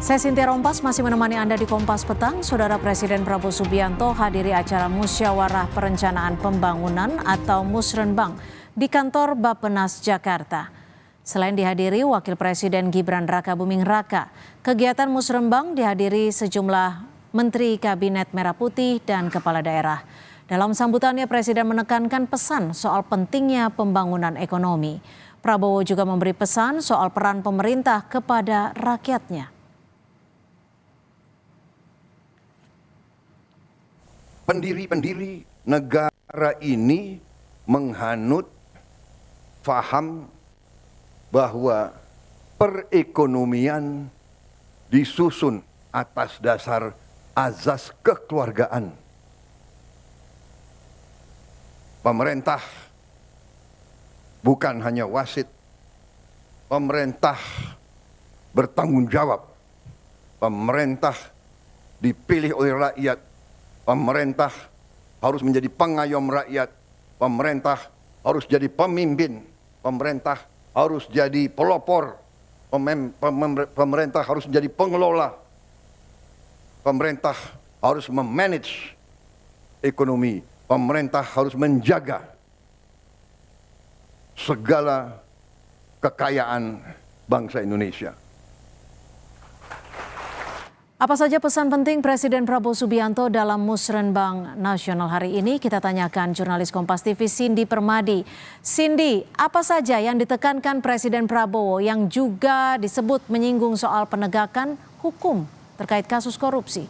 Saya Cynthia Rompas masih menemani Anda di Kompas Petang. Saudara Presiden Prabowo Subianto hadiri acara Musyawarah Perencanaan Pembangunan atau Musrenbang di kantor Bappenas Jakarta. Selain dihadiri Wakil Presiden Gibran Rakabuming Raka, kegiatan Musrenbang dihadiri sejumlah Menteri Kabinet Merah Putih dan Kepala Daerah. Dalam sambutannya Presiden menekankan pesan soal pentingnya pembangunan ekonomi. Prabowo juga memberi pesan soal peran pemerintah kepada rakyatnya. Pendiri-pendiri negara ini menghanut faham bahwa perekonomian disusun atas dasar azas kekeluargaan. Pemerintah bukan hanya wasit, pemerintah bertanggung jawab, pemerintah dipilih oleh rakyat, pemerintah harus menjadi pengayom rakyat, pemerintah harus jadi pemimpin, pemerintah harus jadi pelopor, pemerintah harus menjadi pengelola, pemerintah harus memanage ekonomi, pemerintah harus menjaga segala kekayaan bangsa Indonesia. Apa saja pesan penting Presiden Prabowo Subianto dalam Musrenbang Nasional hari ini? Kita tanyakan jurnalis Kompas TV Cindy Permadi. Cindy, apa saja yang ditekankan Presiden Prabowo yang juga disebut menyinggung soal penegakan hukum terkait kasus korupsi?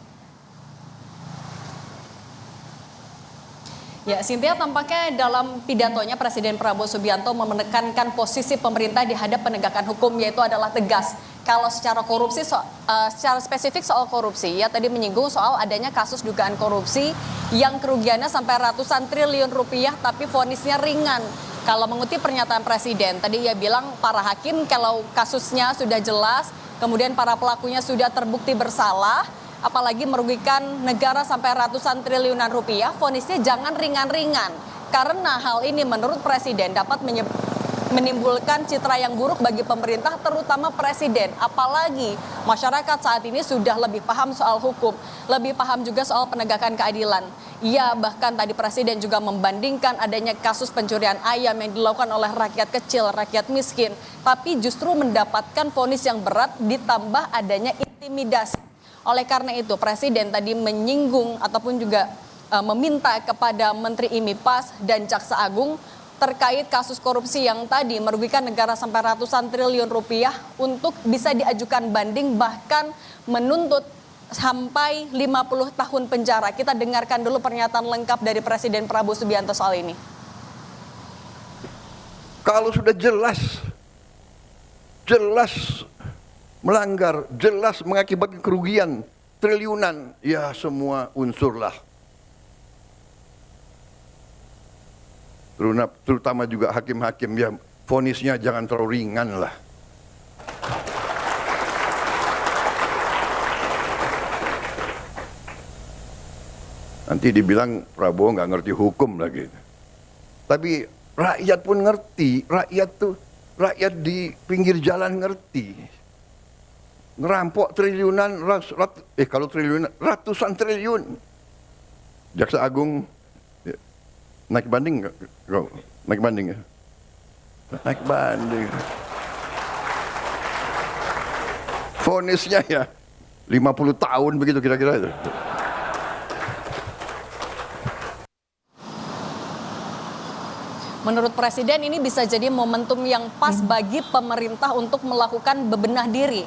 Ya, Cynthia, tampaknya dalam pidatonya Presiden Prabowo Subianto menekankan posisi pemerintah di hadap penegakan hukum, yaitu adalah tegas. Kalau secara korupsi, secara spesifik soal korupsi, ya tadi menyinggung soal adanya kasus dugaan korupsi yang kerugiannya sampai ratusan triliun rupiah, tapi vonisnya ringan. Kalau mengutip pernyataan Presiden, tadi ia bilang para hakim kalau kasusnya sudah jelas, kemudian para pelakunya sudah terbukti bersalah, apalagi merugikan negara sampai ratusan triliunan rupiah, vonisnya jangan ringan-ringan. Karena hal ini menurut Presiden dapat menimbulkan citra yang buruk bagi pemerintah, terutama Presiden. Apalagi masyarakat saat ini sudah lebih paham soal hukum, lebih paham juga soal penegakan keadilan. Ia bahkan tadi Presiden juga membandingkan adanya kasus pencurian ayam yang dilakukan oleh rakyat kecil, rakyat miskin, tapi justru mendapatkan vonis yang berat ditambah adanya intimidasi. Oleh karena itu Presiden tadi menyinggung ataupun juga meminta kepada Menteri IMIPAS dan Jaksa Agung terkait kasus korupsi yang tadi merugikan negara sampai ratusan triliun rupiah untuk bisa diajukan banding, bahkan menuntut sampai 50 tahun penjara. Kita dengarkan dulu pernyataan lengkap dari Presiden Prabowo Subianto soal ini. Kalau sudah jelas melanggar, jelas mengakibatkan kerugian triliunan, ya semua unsurlah. Terutama juga hakim-hakim, ya vonisnya jangan terlalu ringan lah. Nanti dibilang Prabowo nggak ngerti hukum lagi. Tapi rakyat pun ngerti, rakyat di pinggir jalan ngerti. Ngerampok triliunan, kalau triliunan, ratusan triliun. Jaksa Agung naik banding nggak? Naik banding ya? Naik banding. Vonisnya ya 50 tahun begitu kira-kira itu. Menurut Presiden ini bisa jadi momentum yang pas bagi pemerintah untuk melakukan bebenah diri.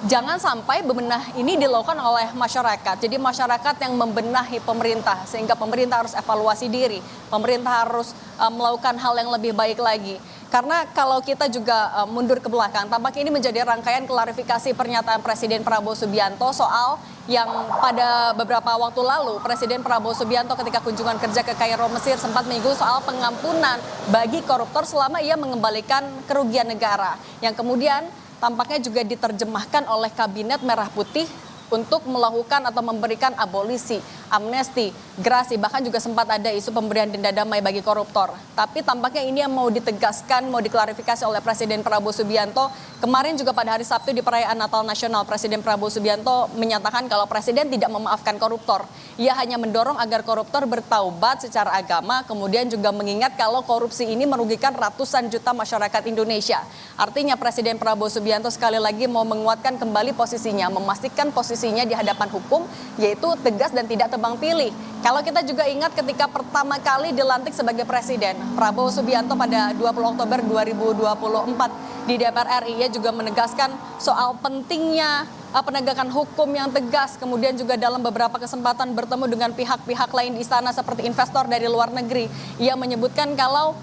Jangan sampai bebenah ini dilakukan oleh masyarakat. Jadi masyarakat yang membenahi pemerintah sehingga pemerintah harus evaluasi diri. Pemerintah harus melakukan hal yang lebih baik lagi. Karena kalau kita juga mundur ke belakang, tampaknya ini menjadi rangkaian klarifikasi pernyataan Presiden Prabowo Subianto soal yang pada beberapa waktu lalu Presiden Prabowo Subianto ketika kunjungan kerja ke Kairo, Mesir sempat menyinggung soal pengampunan bagi koruptor selama ia mengembalikan kerugian negara. Yang kemudian tampaknya juga diterjemahkan oleh Kabinet Merah Putih untuk melakukan atau memberikan abolisi, amnesti gerasi, bahkan juga sempat ada isu pemberian denda damai bagi koruptor. Tapi tampaknya ini yang mau ditegaskan, mau diklarifikasi oleh Presiden Prabowo Subianto. Kemarin juga pada hari Sabtu di perayaan Natal Nasional, Presiden Prabowo Subianto menyatakan kalau Presiden tidak memaafkan koruptor. Ia hanya mendorong agar koruptor bertaubat secara agama, kemudian juga mengingat kalau korupsi ini merugikan ratusan juta masyarakat Indonesia. Artinya Presiden Prabowo Subianto sekali lagi mau menguatkan kembali posisinya, memastikan posisinya di hadapan hukum, yaitu tegas dan tidak tebang pilih. Kalau kita juga ingat ketika pertama kali dilantik sebagai presiden, Prabowo Subianto pada 20 Oktober 2024 di DPR RI, ia juga menegaskan soal pentingnya penegakan hukum yang tegas, kemudian juga dalam beberapa kesempatan bertemu dengan pihak-pihak lain di istana seperti investor dari luar negeri. Ia menyebutkan kalau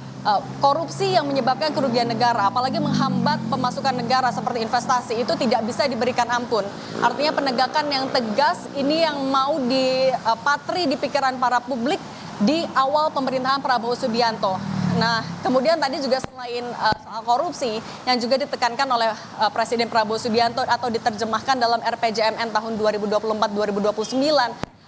korupsi yang menyebabkan kerugian negara, apalagi menghambat pemasukan negara seperti investasi, itu tidak bisa diberikan ampun. Artinya penegakan yang tegas ini yang mau dipatri di pikiran para publik di awal pemerintahan Prabowo Subianto. Nah, kemudian tadi juga selain soal korupsi yang juga ditekankan oleh Presiden Prabowo Subianto atau diterjemahkan dalam RPJMN tahun 2024-2029,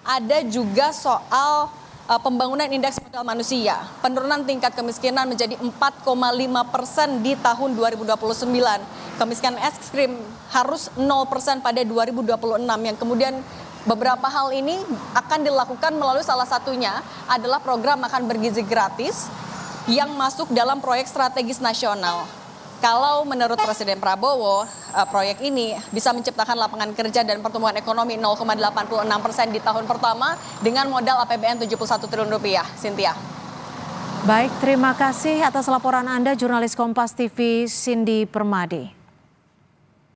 ada juga soal pembangunan indeks modal manusia. Penurunan tingkat kemiskinan menjadi 4,5% di tahun 2029. Kemiskinan ekstrim harus 0% pada 2026, yang kemudian beberapa hal ini akan dilakukan melalui salah satunya adalah program makan bergizi gratis yang masuk dalam proyek strategis nasional. Kalau menurut Presiden Prabowo, proyek ini bisa menciptakan lapangan kerja dan pertumbuhan ekonomi 0,86% di tahun pertama dengan modal APBN 71 triliun rupiah. Cynthia. Baik, terima kasih atas laporan Anda, jurnalis Kompas TV Cindy Permadi.